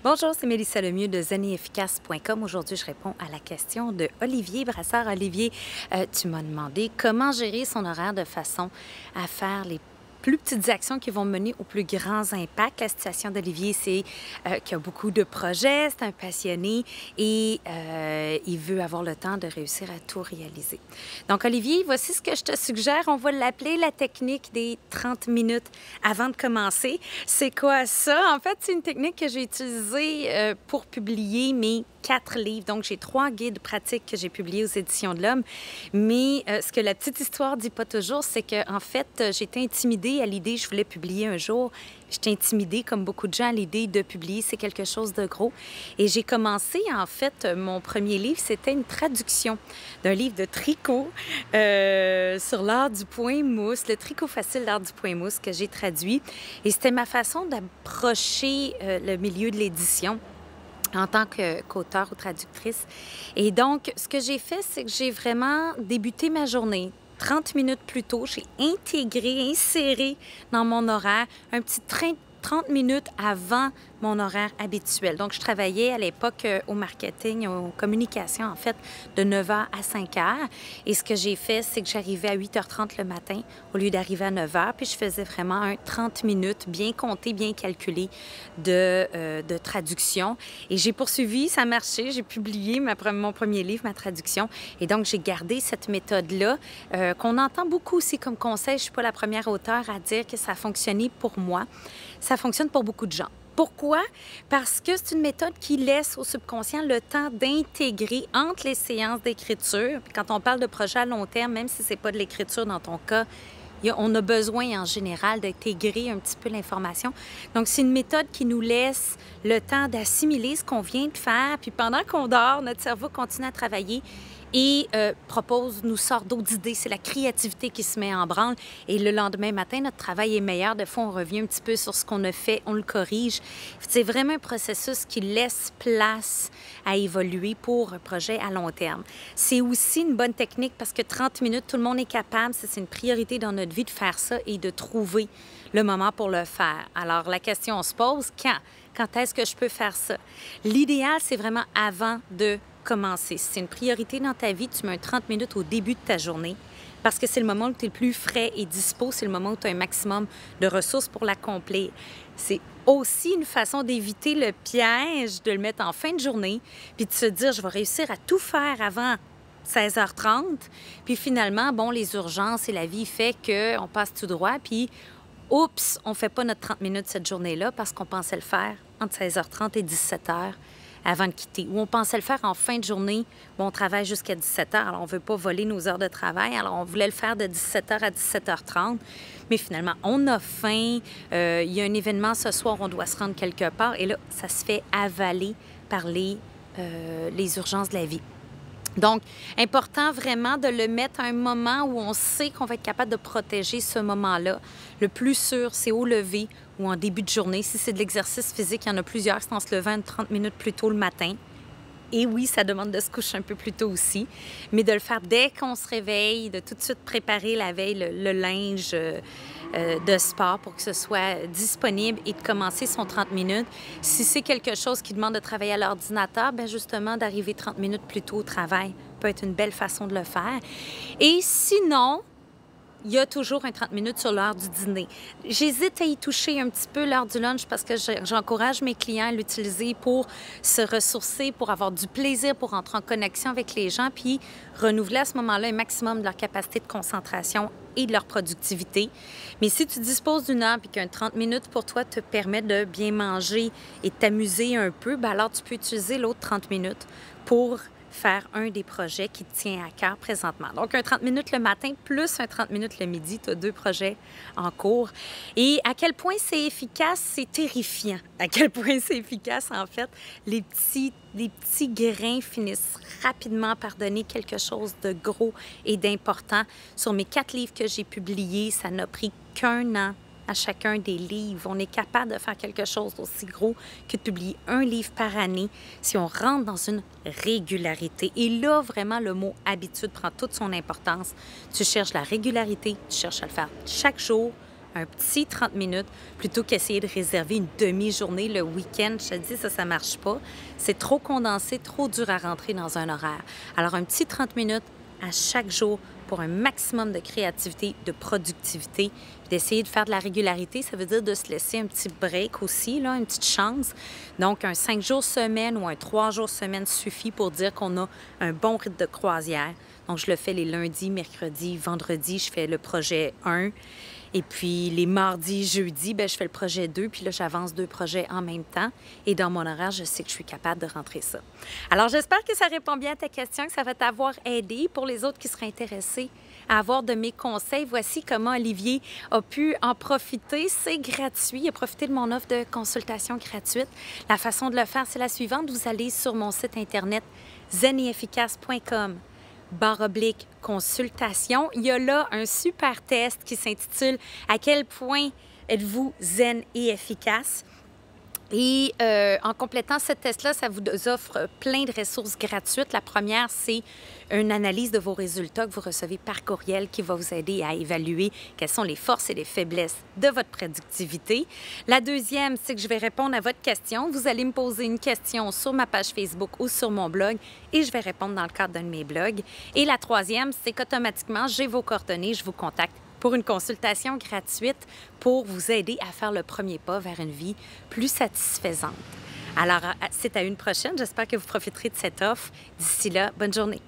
Bonjour, c'est Mélissa Lemieux de zenefficace.com. Aujourd'hui, je réponds à la question de Olivier Brassard. Olivier, tu m'as demandé comment gérer son horaire de façon à faire les plus petites actions qui vont mener aux plus grands impacts. La situation d'Olivier, c'est qu'il a beaucoup de projets, c'est un passionné et il veut avoir le temps de réussir à tout réaliser. Donc, Olivier, voici ce que je te suggère. On va l'appeler la technique des 30 minutes avant de commencer. C'est quoi ça? En fait, c'est une technique que j'ai utilisée pour publier mes 4 livres. Donc, j'ai 3 guides pratiques que j'ai publiés aux Éditions de l'Homme. Mais ce que la petite histoire dit pas toujours, c'est qu'en fait, j'étais intimidée à l'idée, je voulais publier un jour. J'étais intimidée, comme beaucoup de gens, à l'idée de publier, c'est quelque chose de gros. Et j'ai commencé, en fait, mon premier livre, c'était une traduction d'un livre de tricot sur l'art du point mousse, le tricot facile, l'art du point mousse, que j'ai traduit. Et c'était ma façon d'approcher le milieu de l'édition en tant qu'auteur ou traductrice. Et donc, ce que j'ai fait, c'est que j'ai vraiment débuté ma journée 30 minutes plus tôt. J'ai inséré dans mon horaire un petit train 30 minutes avant mon horaire habituel. Donc, je travaillais à l'époque au marketing, aux communications, en fait, de 9h à 5h. Et ce que j'ai fait, c'est que j'arrivais à 8h30 le matin au lieu d'arriver à 9h. Puis, je faisais vraiment un 30 minutes bien compté, bien calculé de traduction. Et j'ai poursuivi, ça a marché. J'ai publié mon premier livre, ma traduction. Et donc, j'ai gardé cette méthode-là qu'on entend beaucoup aussi comme conseil. Je ne suis pas la première auteure à dire que ça a fonctionné pour moi. Ça fonctionne pour beaucoup de gens. Pourquoi? Parce que c'est une méthode qui laisse au subconscient le temps d'intégrer entre les séances d'écriture. Quand on parle de projet à long terme, même si ce n'est pas de l'écriture dans ton cas, on a besoin en général d'intégrer un petit peu l'information. Donc, c'est une méthode qui nous laisse le temps d'assimiler ce qu'on vient de faire. Puis pendant qu'on dort, notre cerveau continue à travailler et nous sort d'autres idées. C'est la créativité qui se met en branle. Et le lendemain matin, notre travail est meilleur. Des fois, on revient un petit peu sur ce qu'on a fait, on le corrige. C'est vraiment un processus qui laisse place à évoluer pour un projet à long terme. C'est aussi une bonne technique parce que 30 minutes, tout le monde est capable. C'est une priorité dans notre vie de faire ça et de trouver le moment pour le faire. Alors, la question se pose, quand? Quand est-ce que je peux faire ça? L'idéal, c'est vraiment avant de commencer. Si c'est une priorité dans ta vie, tu mets un 30 minutes au début de ta journée parce que c'est le moment où tu es le plus frais et dispo, c'est le moment où tu as un maximum de ressources pour l'accomplir. C'est aussi une façon d'éviter le piège de le mettre en fin de journée puis de se dire, je vais réussir à tout faire avant 16h30. Puis finalement, bon, les urgences et la vie fait qu'on passe tout droit, puis oups, on ne fait pas notre 30 minutes cette journée-là parce qu'on pensait le faire entre 16h30 et 17h avant de quitter. Ou on pensait le faire en fin de journée. Bon, on travaille jusqu'à 17h, alors on ne veut pas voler nos heures de travail. Alors, on voulait le faire de 17h à 17h30. Mais finalement, on a faim. Il y a un événement ce soir, on doit se rendre quelque part. Et là, ça se fait avaler par les urgences de la vie. Donc, important vraiment de le mettre à un moment où on sait qu'on va être capable de protéger ce moment-là. Le plus sûr, c'est au lever ou en début de journée. Si c'est de l'exercice physique, il y en a plusieurs, c'est en se levant 30 minutes plus tôt le matin. Et oui, ça demande de se coucher un peu plus tôt aussi, mais de le faire dès qu'on se réveille, de tout de suite préparer la veille le linge de sport pour que ce soit disponible et de commencer son 30 minutes. Si c'est quelque chose qui demande de travailler à l'ordinateur, bien justement, d'arriver 30 minutes plus tôt au travail peut être une belle façon de le faire. Et sinon, il y a toujours un 30 minutes sur l'heure du dîner. J'hésite à y toucher un petit peu l'heure du lunch parce que j'encourage mes clients à l'utiliser pour se ressourcer, pour avoir du plaisir, pour entrer en connexion avec les gens, puis renouveler à ce moment-là un maximum de leur capacité de concentration et de leur productivité. Mais si tu disposes d'une heure et qu'un 30 minutes pour toi te permet de bien manger et de t'amuser un peu, bien alors tu peux utiliser l'autre 30 minutes pour faire un des projets qui te tient à cœur présentement. Donc, un 30 minutes le matin plus un 30 minutes le midi, tu as 2 projets en cours. Et à quel point c'est efficace, c'est terrifiant. À quel point c'est efficace, en fait. Les petits grains finissent rapidement par donner quelque chose de gros et d'important. Sur mes 4 livres que j'ai publiés, ça n'a pris qu'1 an à chacun des livres. On est capable de faire quelque chose d'aussi gros que de publier un livre par année si on rentre dans une régularité. Et là, vraiment, le mot « habitude » prend toute son importance. Tu cherches la régularité, tu cherches à le faire chaque jour, un petit 30 minutes plutôt qu'essayer de réserver une demi-journée le week-end. Je te dis, ça ne marche pas. C'est trop condensé, trop dur à rentrer dans un horaire. Alors, un petit 30 minutes à chaque jour pour un maximum de créativité, de productivité, puis d'essayer de faire de la régularité. Ça veut dire de se laisser un petit break aussi, là, une petite chance. Donc, un 5 jours semaine ou un 3 jours semaine suffit pour dire qu'on a un bon rythme de croisière. Donc, je le fais les lundis, mercredis, vendredis, je fais le projet 1. Et puis, les mardis, jeudis, bien, je fais le projet 2, puis là, j'avance 2 projets en même temps. Et dans mon horaire, je sais que je suis capable de rentrer ça. Alors, j'espère que ça répond bien à ta question, que ça va t'avoir aidé. Pour les autres qui seraient intéressés à avoir de mes conseils, voici comment Olivier a pu en profiter. C'est gratuit. Il a profité de mon offre de consultation gratuite. La façon de le faire, c'est la suivante. Vous allez sur mon site Internet zenetefficace.com/consultation. Il y a là un super test qui s'intitule « À quel point êtes-vous zen et efficace ?» Et en complétant ce test-là, ça vous offre plein de ressources gratuites. La première, c'est une analyse de vos résultats que vous recevez par courriel qui va vous aider à évaluer quelles sont les forces et les faiblesses de votre productivité. La deuxième, c'est que je vais répondre à votre question. Vous allez me poser une question sur ma page Facebook ou sur mon blog et je vais répondre dans le cadre d'un de mes blogs. Et la troisième, c'est qu'automatiquement, j'ai vos coordonnées, je vous contacte pour une consultation gratuite pour vous aider à faire le premier pas vers une vie plus satisfaisante. Alors, c'est à une prochaine. J'espère que vous profiterez de cette offre. D'ici là, bonne journée.